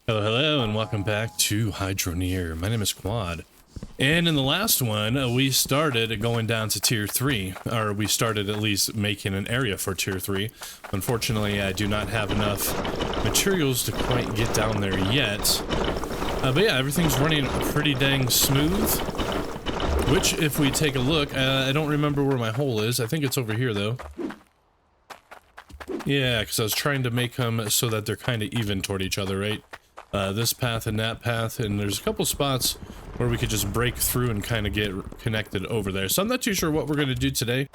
Hello, hello, and welcome back to Hydroneer. My name is Quad. And in the last one, we started going down to Tier 3, or we started at least making an area for Tier 3. Unfortunately, I do not have enough materials to quite get down there yet. But yeah, everything's running pretty dang smooth. Which, if we take a look, I don't remember where my hole is. I think it's over here, though. Yeah, because I was trying to make them so that they're kind of even toward each other, right? This path and that path, and there's a couple spots where we could just break through and kind of get connected over there. So I'm not too sure what we're going to do today.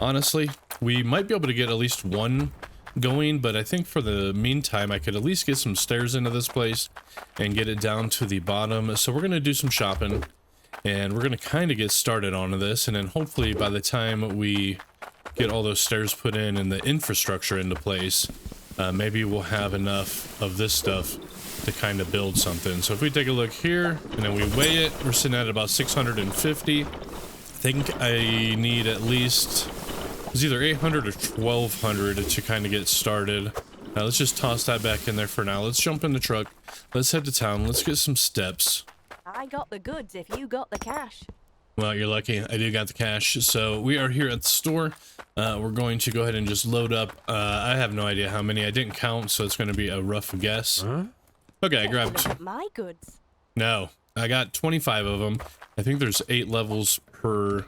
Honestly, we might be able to get at least one going, but I think for the meantime, I could at least get some stairs into this place and get it down to the bottom. So we're going to do some shopping, and we're going to kind of get started on this, and then hopefully by the time we get all those stairs put in and the infrastructure into place, maybe we'll have enough of this stuff to kind of build something. So if we take a look here and then we weigh it, we're sitting at about 650. I think I need at least, it's either 800 or 1200 to kind of get started. Now let's just toss that back in there for now. Let's jump in the truck. Let's head to town. Let's get some steps. I got the goods if you got the cash. Well, you're lucky. I do got the cash. So we are here at the store. We're going to go ahead and just load up. I have no idea how many. I didn't count, so it's going to be a rough guess. Huh? Okay, I grabbed... My goods. No, I got 25 of them. I think there's 8 levels per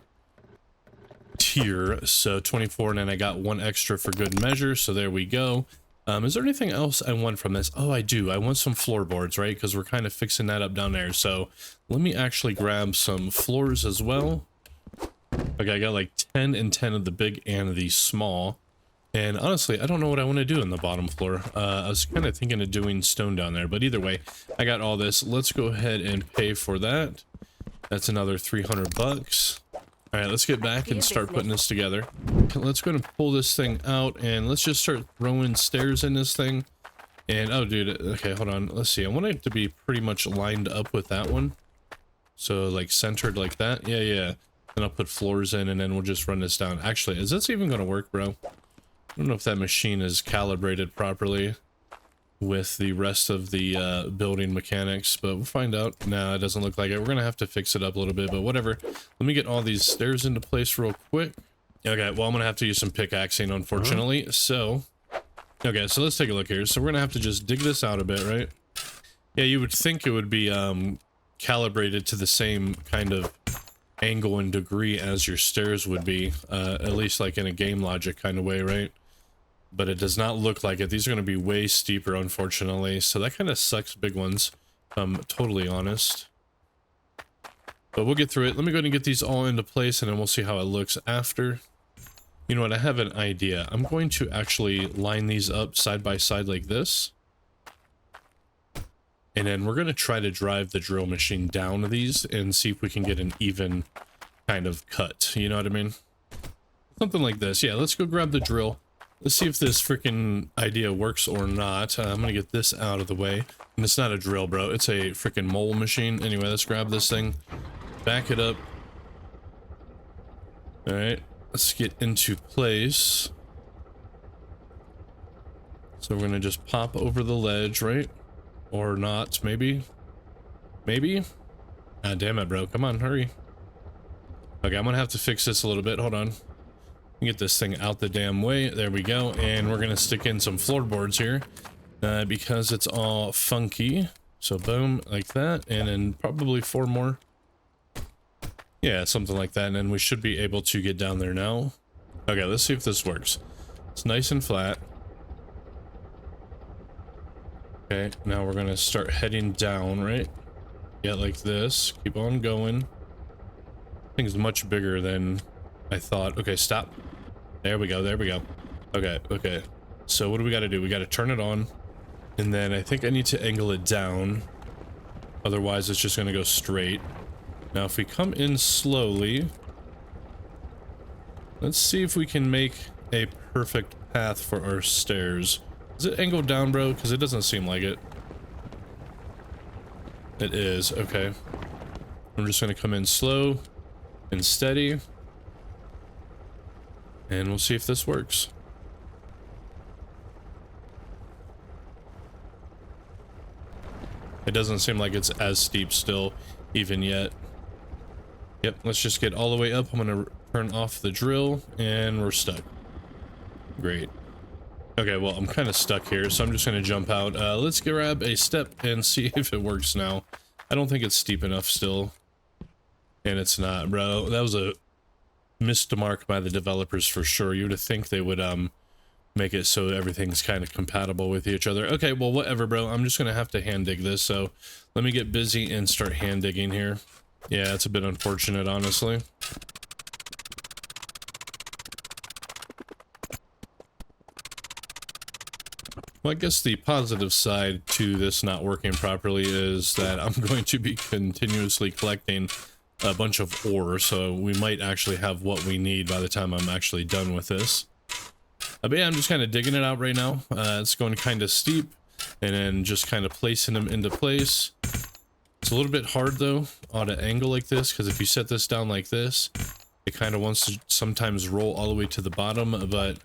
tier, so 24, and then I got 1 extra for good measure, so there we go. Is there anything else I want from this? Oh, I do. I want some floorboards, right? Because we're kind of fixing that up down there. So let me actually grab some floors as well. Okay, I got like 10 and 10 of the big and the small. And honestly, I don't know what I want to do in the bottom floor. I was kind of thinking of doing stone down there, but either way, I got all this. Let's go ahead and pay for that. That's another 300 bucks. All right, let's get back and start putting this together. Let's go and pull this thing out, and let's just start throwing stairs in this thing. And, oh, dude, okay, hold on. Let's see. I want it to be pretty much lined up with that one. So, like, centered like that. Yeah, yeah. Then I'll put floors in, and then we'll just run this down. Actually, is this even going to work, bro? I don't know if that machine is calibrated properly with the rest of the building mechanics, but we'll find out. No, it doesn't look like it. We're gonna have to fix it up a little bit, but whatever. Let me get all these stairs into place real quick. Okay, well, I'm gonna have to use some pickaxing, unfortunately. So, okay, so let's take a look here. So we're gonna have to just dig this out a bit, right? Yeah, you would think it would be calibrated to the same kind of angle and degree as your stairs would be, at least like in a game logic kind of way, right? But it does not look like it. These are going to be way steeper, unfortunately. So that kind of sucks, big ones, if I'm totally honest. But we'll get through it. Let me go ahead and get these all into place, and then we'll see how it looks after. You know what? I have an idea. I'm going to actually line these up side by side like this. And then we're going to try to drive the drill machine down these and see if we can get an even kind of cut. You know what I mean? Something like this. Yeah, let's go grab the drill. Let's see if this freaking idea works or not. I'm going to get this out of the way. And it's not a drill, bro. It's a freaking mole machine. Anyway, let's grab this thing. Back it up. Alright. Let's get into place. So we're going to just pop over the ledge, right? Or not, maybe? Maybe? Ah, damn it, bro. Come on, hurry. Okay, I'm going to have to fix this a little bit. Hold on. Get this thing out the damn way. There we go. And we're going to stick in some floorboards here because it's all funky. So boom, like that. And then probably 4 more. Yeah, something like that. And then we should be able to get down there now. Okay, let's see if this works. It's nice and flat. Okay, now we're going to start heading down, right? Yeah, like this. Keep on going. Thing's much bigger than I thought. Okay, stop. There we go, there we go. Okay, okay. So what do we got to do? We got to turn it on. And then I think I need to angle it down. Otherwise, it's just going to go straight. Now, if we come in slowly, let's see if we can make a perfect path for our stairs. Is it angled down, bro? Because it doesn't seem like it. It is, okay. I'm just going to come in slow and steady. And we'll see if this works. It doesn't seem like it's as steep still even yet. Yep, let's just get all the way up. I'm gonna turn off the drill and we're stuck. Great. Okay, well, I'm kind of stuck here, so I'm just gonna jump out. Let's grab a step and see if it works now. I don't think it's steep enough still. And it's not, bro. That was a missed mark by the developers for sure. You would think they would make it so everything's kind of compatible with each other. Okay, well, whatever, bro. I'm just gonna have to hand dig this, so let me get busy and start hand digging here. Yeah, it's a bit unfortunate, honestly. Well, I guess the positive side to this not working properly is that I'm going to be continuously collecting a bunch of ore, so we might actually have what we need by the time I'm actually done with this. But yeah, I'm just kind of digging it out right now. It's going kind of steep, and then just kind of placing them into place. It's a little bit hard though on an angle like this, because if you set this down like this, it kind of wants to sometimes roll all the way to the bottom, but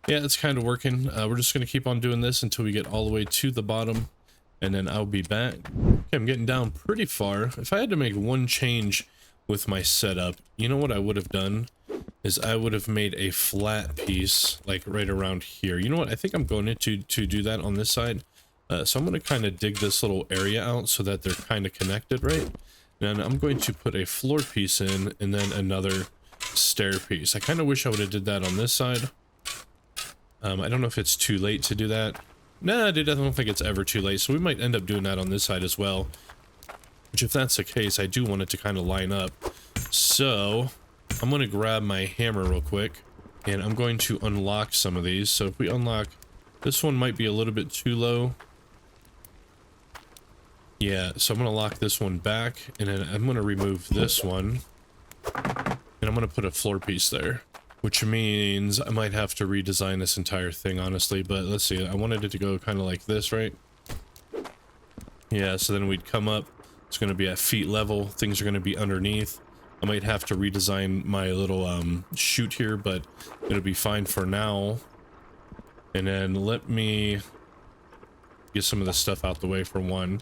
yeah, it's kind of working. We're just going to keep on doing this until we get all the way to the bottom, and then I'll be back. Okay, I'm getting down pretty far. If I had to make one change with my setup, you know what I would have done? Is I would have made a flat piece, like right around here. You know what? I think I'm going to do that on this side. So I'm going to kind of dig this little area out so that they're kind of connected, right? And I'm going to put a floor piece in, and then another stair piece. I kind of wish I would have did that on this side. I don't know if it's too late to do that. Nah, dude, I don't think it's ever too late. So we might end up doing that on this side as well. Which, if that's the case, I do want it to kind of line up. So I'm going to grab my hammer real quick, and I'm going to unlock some of these. So if we unlock, this one might be a little bit too low. Yeah, so I'm going to lock this one back, and then I'm going to remove this one, and I'm going to put a floor piece there, which means I might have to redesign this entire thing, honestly. But let's see, I wanted it to go kind of like this, right? Yeah, so then we'd come up. It's going to be at feet level. Things are going to be underneath. I might have to redesign my little chute here, but it'll be fine for now. And then let me get some of this stuff out the way for one.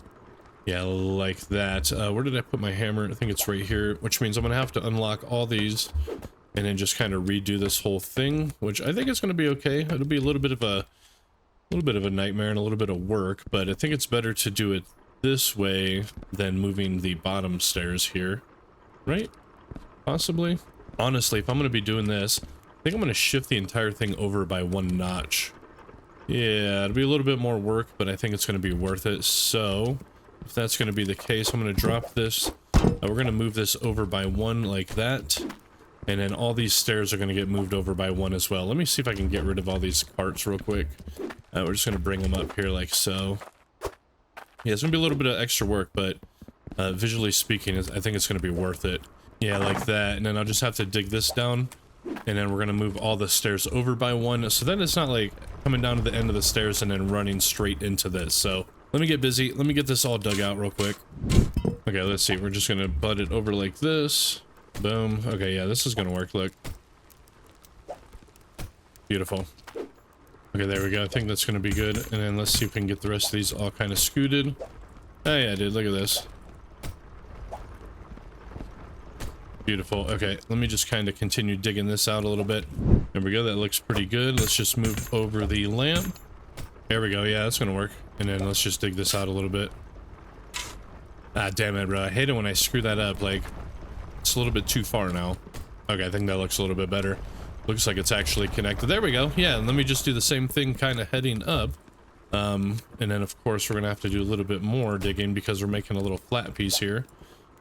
Yeah, like that. Where did I put my hammer? I think it's right here, which means I'm going to have to unlock all these and then just kind of redo this whole thing, which I think is going to be okay. It'll be a little bit of a nightmare and a little bit of work, but I think it's better to do it this way than moving the bottom stairs here, right? Possibly. Honestly, if I'm going to be doing this, I think I'm going to shift the entire thing over by one notch. Yeah, it'll be a little bit more work, but I think it's going to be worth it. So if that's going to be the case, I'm going to drop this. We're going to move this over by one like that. And then all these stairs are going to get moved over by one as well. Let me see if I can get rid of all these carts real quick. We're just going to bring them up here like so. Yeah, it's going to be a little bit of extra work, but visually speaking, I think it's going to be worth it. Yeah, like that. And then I'll just have to dig this down. And then we're going to move all the stairs over by one. So then it's not like coming down to the end of the stairs and then running straight into this. So let me get busy. Let me get this all dug out real quick. Okay, let's see. We're just going to butt it over like this. Boom. Okay, yeah, this is gonna work. Look. Beautiful. Okay, there we go. I think that's gonna be good. And then let's see if we can get the rest of these all kind of scooted. Oh yeah, dude, look at this. Beautiful. Okay, let me just kind of continue digging this out a little bit. There we go. That looks pretty good. Let's just move over the lamp. There we go. Yeah, that's gonna work. And then let's just dig this out a little bit. Ah, damn it, bro. I hate it when I screw that up. Like, it's a little bit too far now. Okay, I think that looks a little bit better. Looks like it's actually connected. There we go. Yeah, and let me just do the same thing kind of heading up. And then, of course, we're going to have to do a little bit more digging because we're making a little flat piece here.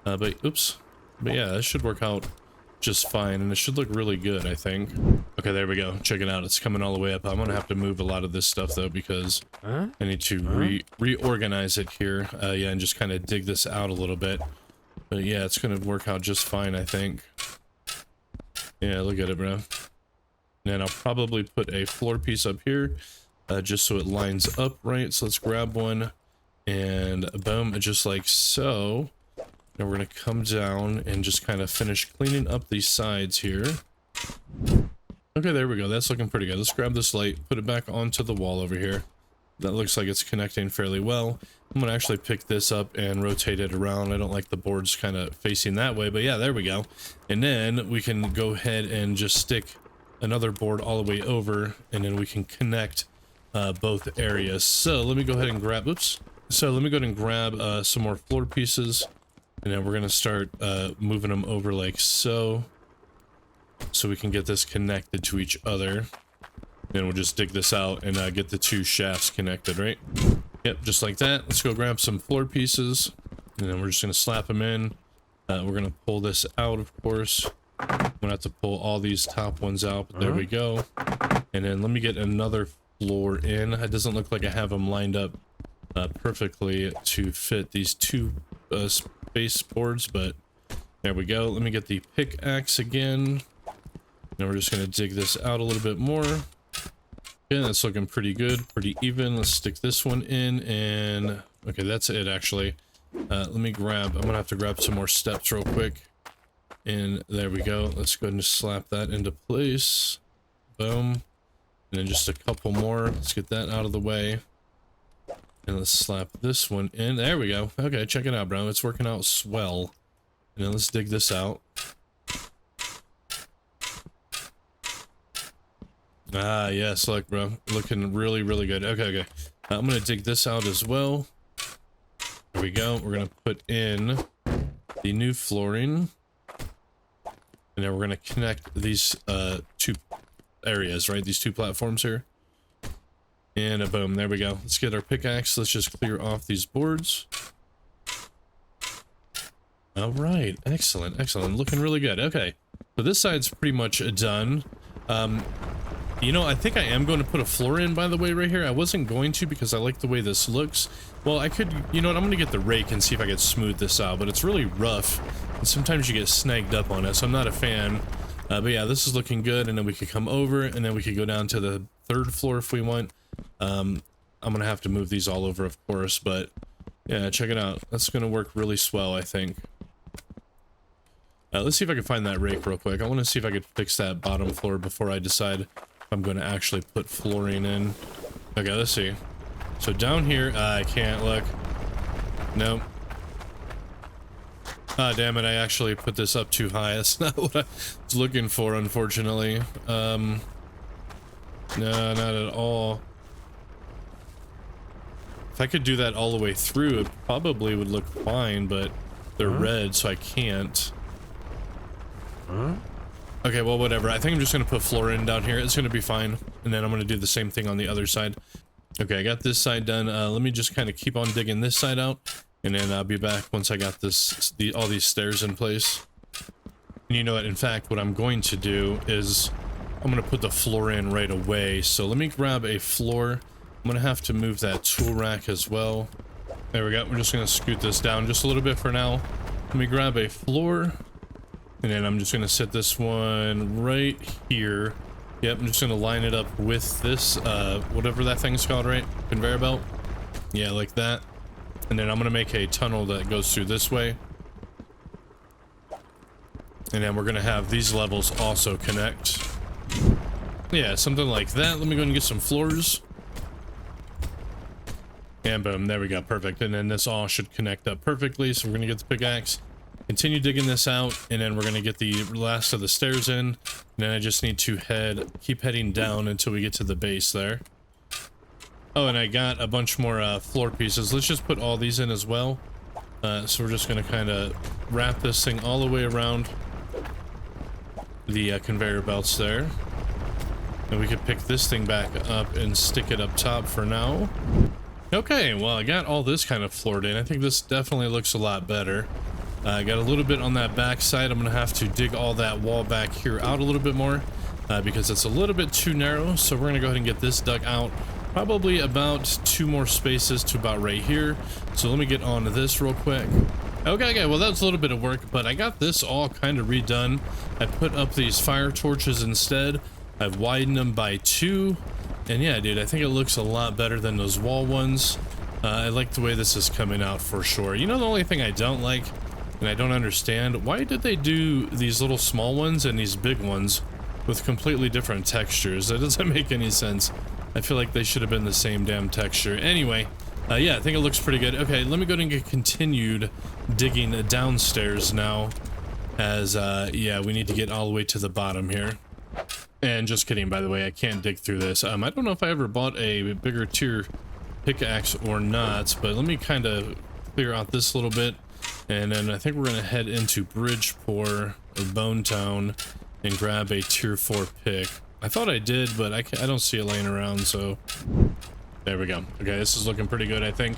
But, oops. But yeah, this should work out just fine, and it should look really good, I think. Okay, there we go. Check it out. It's coming all the way up. I'm going to have to move a lot of this stuff, though, because I need to reorganize it here. Yeah, and just kind of dig this out a little bit. But yeah, it's going to work out just fine, I think. Yeah, look at it, bro. And I'll probably put a floor piece up here, just so it lines up right. So let's grab one, and boom, just like so. Now we're going to come down and just kind of finish cleaning up these sides here. Okay, there we go. That's looking pretty good. Let's grab this light, put it back onto the wall over here. that looks like it's connecting fairly well. I'm gonna actually pick this up and rotate it around. I don't like the boards kind of facing that way, but yeah, there we go. And then we can go ahead and just stick another board all the way over, and then we can connect both areas. So let me go ahead and grab, oops. So let me go ahead and grab some more floor pieces, and then we're gonna start moving them over like so we can get this connected to each other. Then we'll just dig this out and get the two shafts connected, right? Yep, just like that. Let's go grab some floor pieces, and then we're just gonna slap them in. We're gonna pull this out, of course. I'm gonna have to pull all these top ones out, but there we go. And then let me get another floor in. It doesn't look like I have them lined up perfectly to fit these two space boards, but there we go. Let me get the pickaxe again. Now we're just gonna dig this out a little bit more. Okay, that's looking pretty good, pretty even. Let's stick this one in, and okay, that's it actually. Let me grab, I'm gonna have to grab some more steps real quick. And there we go. Let's go ahead and slap that into place. Boom. And then just a couple more. Let's get that out of the way. And let's slap this one in. There we go. Okay, check it out, bro. It's working out swell. And then let's dig this out. Ah, yes, look, bro. Looking really, really good. Okay, okay. I'm gonna dig this out as well. There we go. We're gonna put in the new flooring. And then we're gonna connect these two areas, right? These two platforms here. And boom, there we go. Let's get our pickaxe. Let's just clear off these boards. All right, excellent, excellent. Looking really good. Okay, so this side's pretty much done. You know, I think I am going to put a floor in, by the way, right here. I wasn't going to because I like the way this looks. Well, I could, you know what, I'm going to get the rake and see if I can smooth this out, but it's really rough, and sometimes you get snagged up on it, so I'm not a fan. But yeah, this is looking good, and then we could come over, and then we could go down to the third floor if we want. I'm going to have to move these all over, of course, but yeah, check it out. That's going to work really swell, I think. Let's see if I can find that rake real quick. I want to see if I could fix that bottom floor before I decide if I'm going to actually put flooring in. Okay, let's see. So down here, I can't look. Nope. Ah, damn it, I actually put this up too high. That's not what I was looking for, unfortunately. No, not at all. If I could do that all the way through, it probably would look fine, but they're red, so I can't. Okay, well, whatever. I think I'm just going to put flooring down here. It's going to be fine. And then I'm going to do the same thing on the other side. Okay, I got this side done. Let me just kind of keep on digging this side out. And then I'll be back once I got all these stairs in place. And you know what? In fact, what I'm going to do is I'm going to put the floor in right away. So let me grab a floor. I'm going to have to move that tool rack as well. There we go. We're just going to scoot this down just a little bit for now. Let me grab a floor. And then I'm just going to set this one right here. Yep, I'm just going to line it up with this, whatever that thing's called, right? Conveyor belt? Yeah, like that. And then I'm going to make a tunnel that goes through this way. And then we're going to have these levels also connect. Yeah, something like that. Let me go and get some floors. And boom, there we go, perfect. And then this all should connect up perfectly. So we're going to get the pickaxe. Continue digging this out, and then we're going to get the last of the stairs in. And then I just need to keep heading down until we get to the base there. Oh, and I got a bunch more floor pieces. Let's just put all these in as well. So we're just going to kind of wrap this thing all the way around the conveyor belts there. And we could pick this thing back up and stick it up top for now. Okay, well, I got all this kind of floored in. I think this definitely looks a lot better. I got a little bit on that back side. I'm going to have to dig all that wall back here out a little bit more because it's a little bit too narrow. So we're going to go ahead and get this dug out. Probably about 2 more spaces to about right here. So let me get on to this real quick. Okay, well, that was a little bit of work, but I got this all kind of redone. I put up these fire torches instead. I've widened them by 2. And yeah, dude, I think it looks a lot better than those wall ones. I like the way this is coming out for sure. You know, the only thing I don't like, and I don't understand, why did they do these little small ones and these big ones with completely different textures? That doesn't make any sense. I feel like they should have been the same damn texture. Anyway, yeah, I think it looks pretty good. Okay, let me go ahead and get continued digging downstairs now, as yeah, we need to get all the way to the bottom here. And just kidding, by the way, I can't dig through this. I don't know if I ever bought a bigger tier pickaxe or not, but let me kind of clear out this little bit, and then I think we're gonna head into Bridgeport or Bone Town and grab a tier 4 pick. I thought I did, but I don't see it laying around, so there we go. Okay, this is looking pretty good, I think.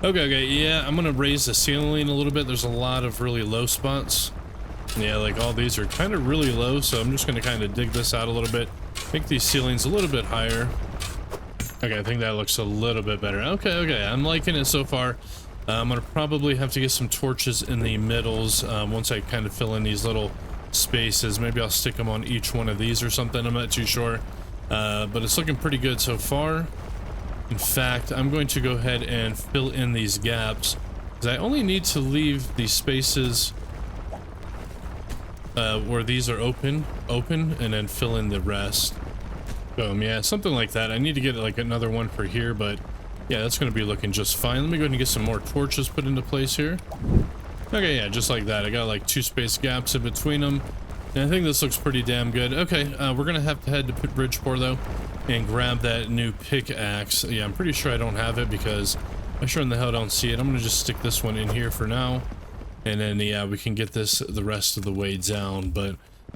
Okay, yeah, I'm gonna raise the ceiling a little bit. There's a lot of really low spots. Yeah, like all these are kind of really low, so I'm just gonna kind of dig this out a little bit, make these ceilings a little bit higher. Okay, I think that looks a little bit better. Okay, I'm liking it so far. I'm gonna probably have to get some torches in the middles once I kind of fill in these little spaces. Maybe I'll stick them on each one of these or something. I'm not too sure, but it's looking pretty good so far. In fact, I'm going to go ahead and fill in these gaps, because I only need to leave these spaces where these are open, and then fill in the rest. Boom, yeah, something like that. I need to get like another one for here, but yeah, that's going to be looking just fine. Let me go ahead and get some more torches put into place here. Okay, yeah, just like that. I got like 2 space gaps in between them, and I think this looks pretty damn good. Okay, we're gonna have to head to Bridgeport though and grab that new pickaxe. Yeah, I'm pretty sure I don't have it because I sure in the hell don't see it. I'm gonna just stick this one in here for now, and then yeah, we can get this the rest of the way down. But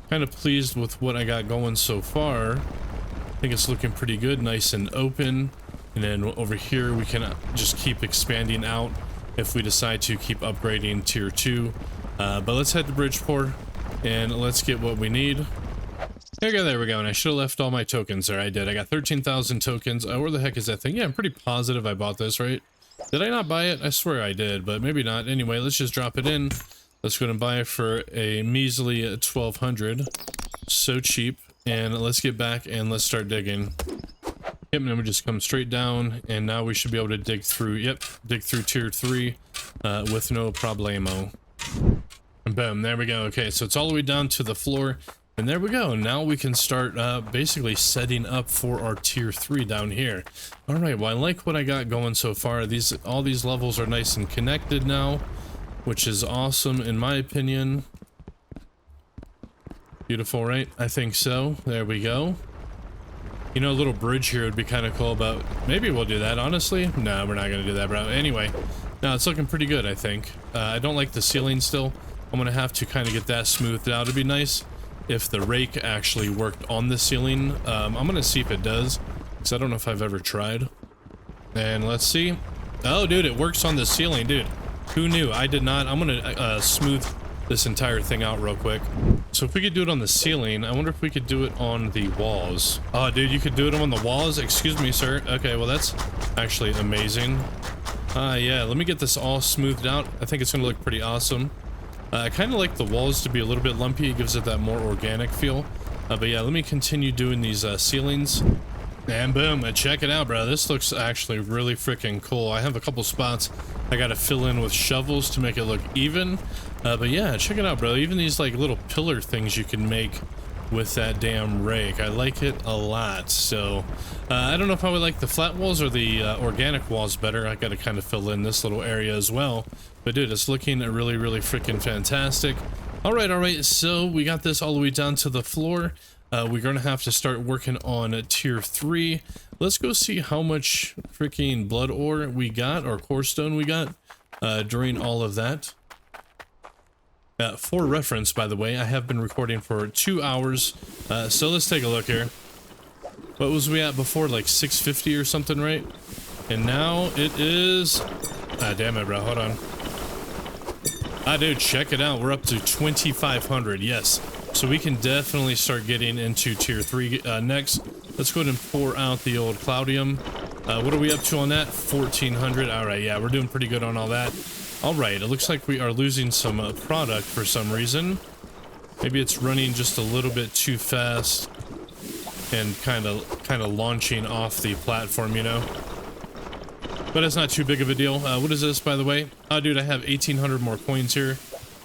kind of pleased with what I got going so far. I think it's looking pretty good, nice and open. And then over here we can just keep expanding out if we decide to keep upgrading tier 2. But let's head to Bridgeport and let's get what we need. Okay, there we go. And I should have left all my tokens there. I did. I got 13,000 tokens. Where the heck is that thing? Yeah, I'm pretty positive I bought this, right? Did I not buy it? I swear I did, but maybe not. Anyway, let's just drop it in. Let's go and buy it for a measly 1,200. So cheap. And let's get back and let's start digging. Yep, and then we just come straight down, and now we should be able to dig through, yep, dig through tier 3 with no problemo. And boom, there we go. Okay, so it's all the way down to the floor, and there we go. Now we can start basically setting up for our tier 3 down here. All right, well, I like what I got going so far. All these levels are nice and connected now, which is awesome in my opinion. Beautiful, right? I think so. There we go. You know, a little bridge here would be kind of cool, but maybe we'll do that, honestly. No, we're not going to do that, bro. Anyway, no, it's looking pretty good, I think. I don't like the ceiling still. I'm going to have to kind of get that smoothed out. It'd be nice if the rake actually worked on the ceiling. I'm going to see if it does, because I don't know if I've ever tried. And let's see. Oh, dude, it works on the ceiling, dude. Who knew? I did not. I'm going to smooth this entire thing out real quick. So if we could do it on the ceiling, I wonder if we could do it on the walls. Oh, dude, you could do it on the walls? Excuse me, sir. Okay, well, that's actually amazing. Yeah, let me get this all smoothed out. I think it's gonna look pretty awesome. I kind of like the walls to be a little bit lumpy. It gives it that more organic feel. But yeah, let me continue doing these ceilings. And boom, check it out, bro. This looks actually really freaking cool. I have a couple spots I gotta fill in with shovels to make it look even. But yeah, check it out, bro. Even these like little pillar things you can make with that damn rake. I like it a lot. So I don't know if I would like the flat walls or the organic walls better. I gotta kind of fill in this little area as well. But dude, it's looking really, really freaking fantastic. All right. So we got this all the way down to the floor. We're gonna have to start working on tier 3. Let's go see how much freaking blood ore we got, or core stone we got during all of that. For reference, by the way, I have been recording for 2 hours, so let's take a look here. What was we at before, like 650 or something, right? And now it is... Ah, damn it, bro, hold on. Ah, dude, check it out. We're up to 2,500, yes. So we can definitely start getting into tier 3 next. Let's go ahead and pour out the old Cloudium. What are we up to on that? 1,400. All right, yeah, we're doing pretty good on all that. All right, it looks like we are losing some product for some reason. Maybe it's running just a little bit too fast and kind of launching off the platform, you know. But it's not too big of a deal. What is this, by the way? Oh, dude, I have 1,800 more coins here.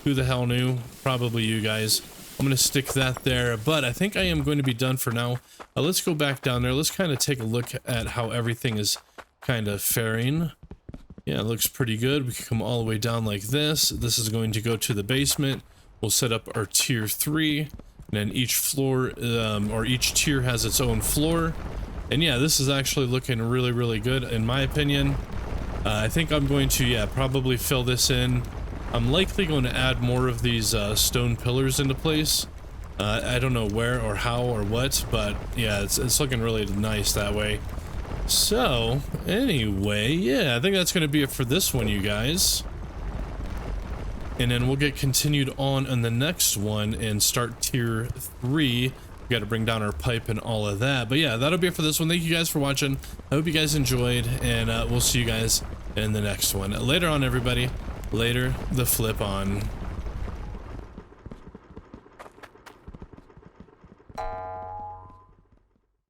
Who the hell knew? Probably you guys. I'm I'm going to stick that there, but I think I am going to be done for now. Let's go back down there. Let's kind of take a look at how everything is kind of faring. Yeah, it looks pretty good. We can come all the way down like this. This is going to go to the basement. We'll set up our tier 3, and then each floor, or each tier has its own floor. And yeah, this is actually looking really, really good in my opinion. I think I'm going to, yeah, probably fill this in. I'm likely going to add more of these stone pillars into place. I don't know where or how or what, but yeah, it's looking really nice that way. So, anyway, yeah, I think that's going to be it for this one, you guys. And then we'll get continued on the next one and start tier 3. We got to bring down our pipe and all of that. But yeah, that'll be it for this one. Thank you guys for watching. I hope you guys enjoyed, and we'll see you guys in the next one. Later on, everybody. Later, the flip on.